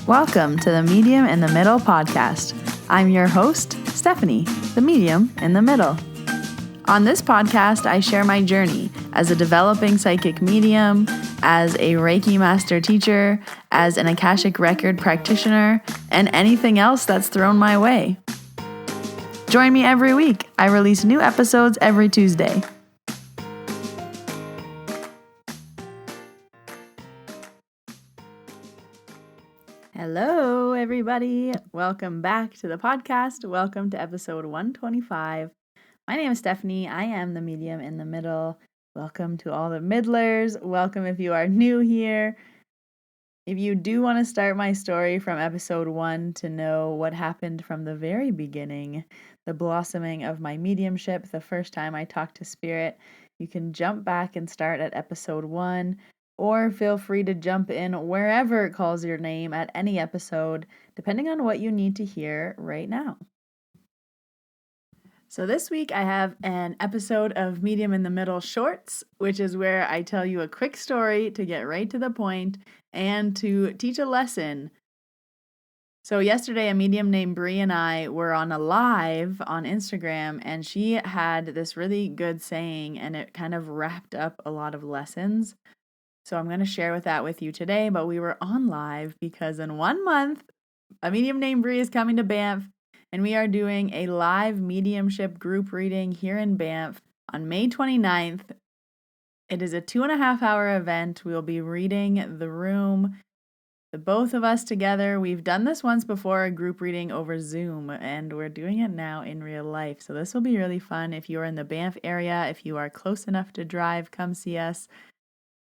Welcome to the Medium in the Middle podcast. I'm your host, Stephanie, the Medium in the Middle. On this podcast, I share my journey as a developing psychic medium, as a Reiki master teacher, as an Akashic record practitioner, and anything else that's thrown my way. Join me every week. I release new episodes every Tuesday. Hello, everybody. Welcome back to the podcast. Welcome to episode 125. My name is Stephanie. I am the Medium in the Middle. Welcome to all the middlers. Welcome if you are new here. If you do want to start my story from episode 1 to know what happened from the very beginning, the blossoming of my mediumship, the first time I talked to spirit, you can jump back and start at episode 1. Or feel free to jump in wherever it calls your name at any episode, depending on what you need to hear right now. So this week I have an episode of Medium in the Middle Shorts, which is where I tell you a quick story to get right to the point and to teach a lesson. So yesterday a medium named Bree and I were on a live on Instagram, and she had this really good saying, and it kind of wrapped up a lot of lessons. So I'm going to share that with you today, but we were on live because in 1 month, a medium named Bree is coming to Banff, and we are doing a live mediumship group reading here in Banff on May 29th. It is a 2.5-hour event. We'll be reading the room, the both of us together. We've done this once before, a group reading over Zoom, and we're doing it now in real life. So this will be really fun. If you are in the Banff area, if you are close enough to drive, come see us.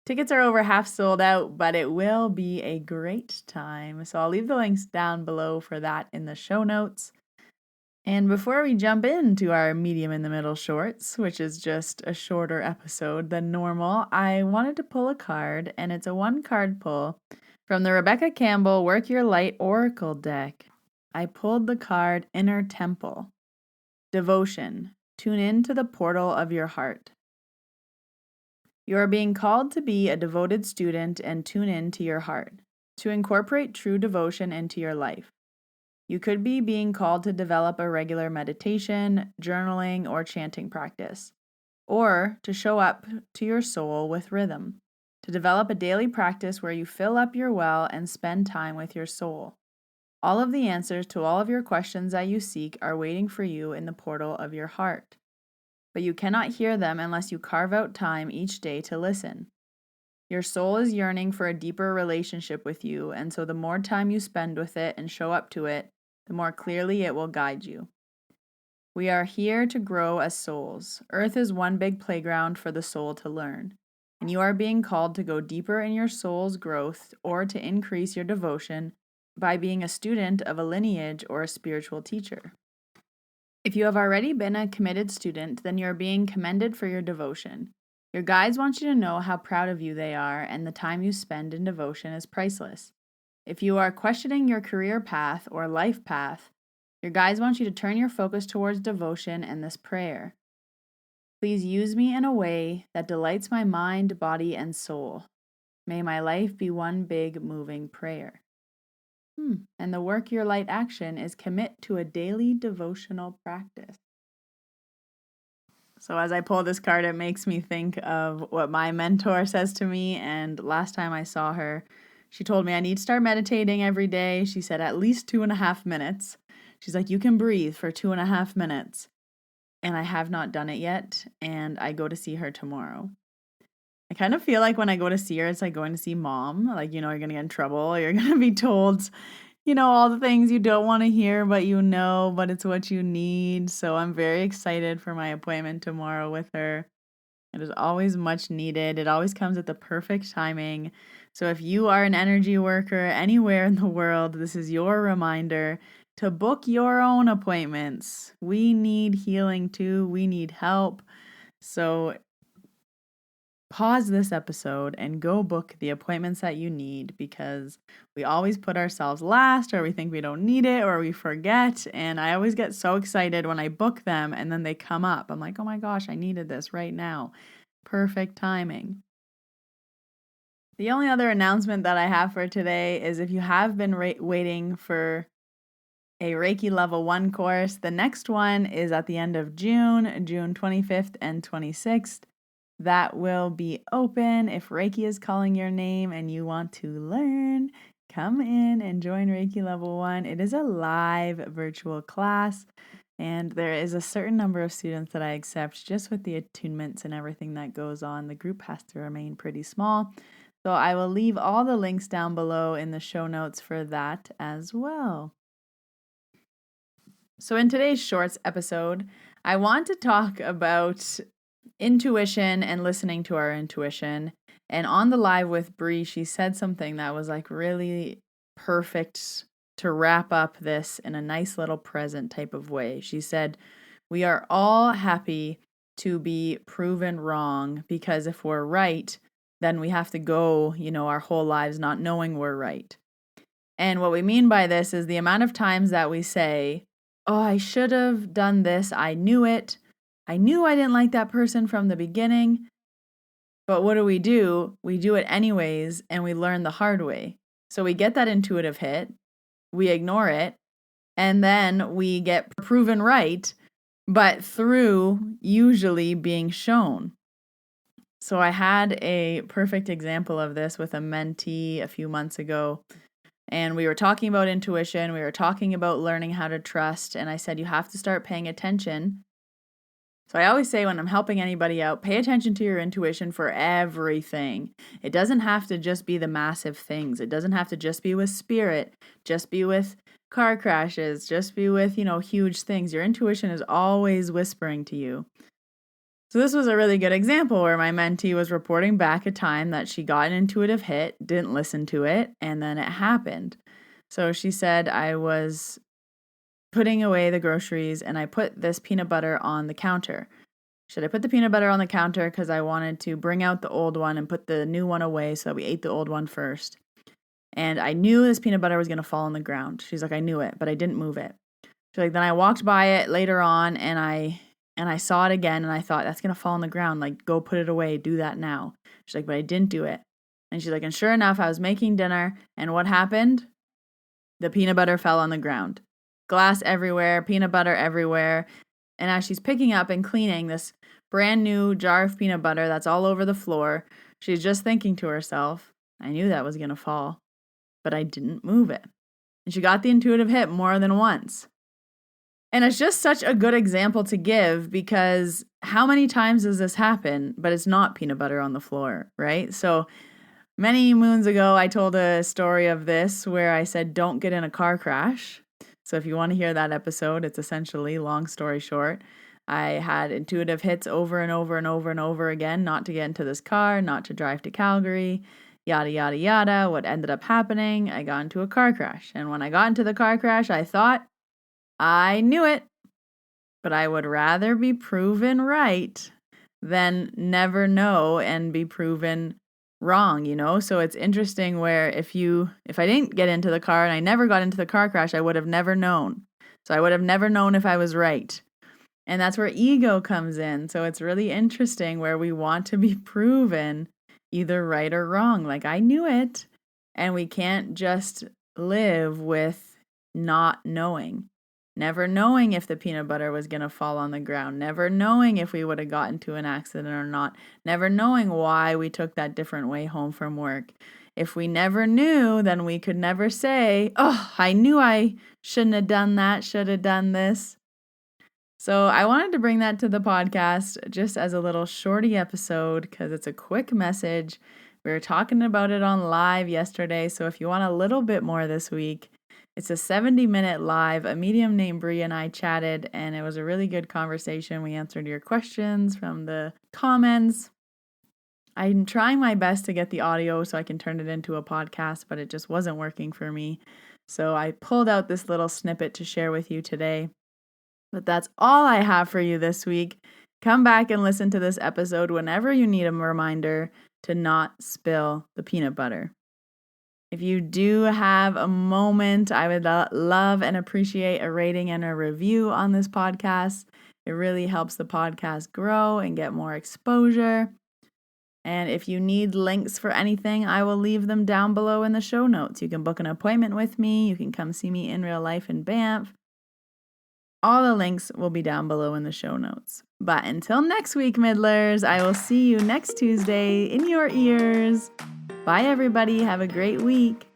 Tickets are over half sold out, but it will be a great time. So I'll leave the links down below for that in the show notes. And before we jump into our Medium in the Middle shorts, which is just a shorter episode than normal, I wanted to pull a card, and it's a 1-card pull from the Rebecca Campbell Work Your Light Oracle deck. I pulled the card Inner Temple. Devotion. Tune in to the portal of your heart. You are being called to be a devoted student and tune in to your heart, to incorporate true devotion into your life. You could be being called to develop a regular meditation, journaling, or chanting practice, or to show up to your soul with rhythm, to develop a daily practice where you fill up your well and spend time with your soul. All of the answers to all of your questions that you seek are waiting for you in the portal of your heart. But you cannot hear them unless you carve out time each day to listen. Your soul is yearning for a deeper relationship with you, and so the more time you spend with it and show up to it, the more clearly it will guide you. We are here to grow as souls. Earth is one big playground for the soul to learn, and you are being called to go deeper in your soul's growth or to increase your devotion by being a student of a lineage or a spiritual teacher. If you have already been a committed student, then you are being commended for your devotion. Your guides want you to know how proud of you they are, and the time you spend in devotion is priceless. If you are questioning your career path or life path, your guides want you to turn your focus towards devotion and this prayer. Please use me in a way that delights my mind, body, and soul. May my life be one big moving prayer. And the Work Your Light action is commit to a daily devotional practice. So as I pull this card, it makes me think of what my mentor says to me. And last time I saw her, she told me I need to start meditating every day. She said at least 2.5 minutes. She's like, you can breathe for 2.5 minutes. And I have not done it yet. And I go to see her tomorrow. I kind of feel like when I go to see her, it's like going to see mom. Like, you're going to get in trouble. You're going to be told, all the things you don't want to hear, but but it's what you need. So I'm very excited for my appointment tomorrow with her. It is always much needed. It always comes at the perfect timing. So if you are an energy worker anywhere in the world, this is your reminder to book your own appointments. We need healing too. We need help. So pause this episode and go book the appointments that you need, because we always put ourselves last, or we think we don't need it, or we forget. And I always get so excited when I book them and then they come up. I'm like, oh my gosh, I needed this right now. Perfect timing. The only other announcement that I have for today is if you have been waiting for a Reiki Level 1 course, the next one is at the end of June, June 25th and 26th. That will be open. If Reiki is calling your name and you want to learn, come in and join Reiki Level 1. It is a live virtual class, and there is a certain number of students that I accept just with the attunements and everything that goes on. The group has to remain pretty small. So I will leave all the links down below in the show notes for that as well. So in today's shorts episode, I want to talk about intuition and listening to our intuition. And on the live with Bree, she said something that was like really perfect to wrap up this in a nice little present type of way. She said, "We are all happy to be proven wrong, because if we're right, then we have to go, our whole lives not knowing we're right." And what we mean by this is the amount of times that we say, "Oh, I should have done this. I knew it. I knew I didn't like that person from the beginning." But what do? We do it anyways, and we learn the hard way. So we get that intuitive hit, we ignore it, and then we get proven right, but through usually being shown. So I had a perfect example of this with a mentee a few months ago. And we were talking about intuition. We were talking about learning how to trust. And I said, you have to start paying attention. So I always say when I'm helping anybody out, pay attention to your intuition for everything. It doesn't have to just be the massive things. It doesn't have to just be with spirit, just be with car crashes, just be with, huge things. Your intuition is always whispering to you. So this was a really good example where my mentee was reporting back a time that she got an intuitive hit, didn't listen to it, and then it happened. So she said, I was putting away the groceries and I put this peanut butter on the counter. Should I put the peanut butter on the counter because I wanted to bring out the old one and put the new one away so that we ate the old one first? And I knew this peanut butter was going to fall on the ground. She's like, I knew it, but I didn't move it. She's like, then I walked by it later on and I saw it again and I thought, that's going to fall on the ground. Like, go put it away. Do that now. She's like, but I didn't do it. And she's like, and sure enough, I was making dinner. And what happened? The peanut butter fell on the ground. Glass everywhere, peanut butter everywhere. And as she's picking up and cleaning this brand new jar of peanut butter that's all over the floor, she's just thinking to herself, I knew that was going to fall, but I didn't move it. And she got the intuitive hit more than once. And it's just such a good example to give because how many times does this happen, but it's not peanut butter on the floor, right? So many moons ago, I told a story of this where I said, don't get in a car crash. So if you want to hear that episode, it's essentially, long story short, I had intuitive hits over and over and over and over again, not to get into this car, not to drive to Calgary, yada, yada, yada. What ended up happening, I got into a car crash. And when I got into the car crash, I thought, I knew it, but I would rather be proven right than never know and be proven wrong, So it's interesting where if I didn't get into the car and I never got into the car crash, I would have never known. So I would have never known if I was right. And that's where ego comes in. So it's really interesting where we want to be proven either right or wrong. Like, I knew it. And we can't just live with not knowing. Never knowing if the peanut butter was going to fall on the ground. Never knowing if we would have gotten into an accident or not. Never knowing why we took that different way home from work. If we never knew, then we could never say, oh, I knew I shouldn't have done that, should have done this. So I wanted to bring that to the podcast just as a little shorty episode because it's a quick message. We were talking about it on live yesterday. So if you want a little bit more this week, it's a 70-minute live. A medium named Bree and I chatted, and it was a really good conversation. We answered your questions from the comments. I'm trying my best to get the audio so I can turn it into a podcast, but it just wasn't working for me. So I pulled out this little snippet to share with you today. But that's all I have for you this week. Come back and listen to this episode whenever you need a reminder to not spill the peanut butter. If you do have a moment, I would love and appreciate a rating and a review on this podcast. It really helps the podcast grow and get more exposure. And if you need links for anything, I will leave them down below in the show notes. You can book an appointment with me. You can come see me in real life in Banff. All the links will be down below in the show notes. But until next week, Middlers, I will see you next Tuesday in your ears. Bye, everybody. Have a great week.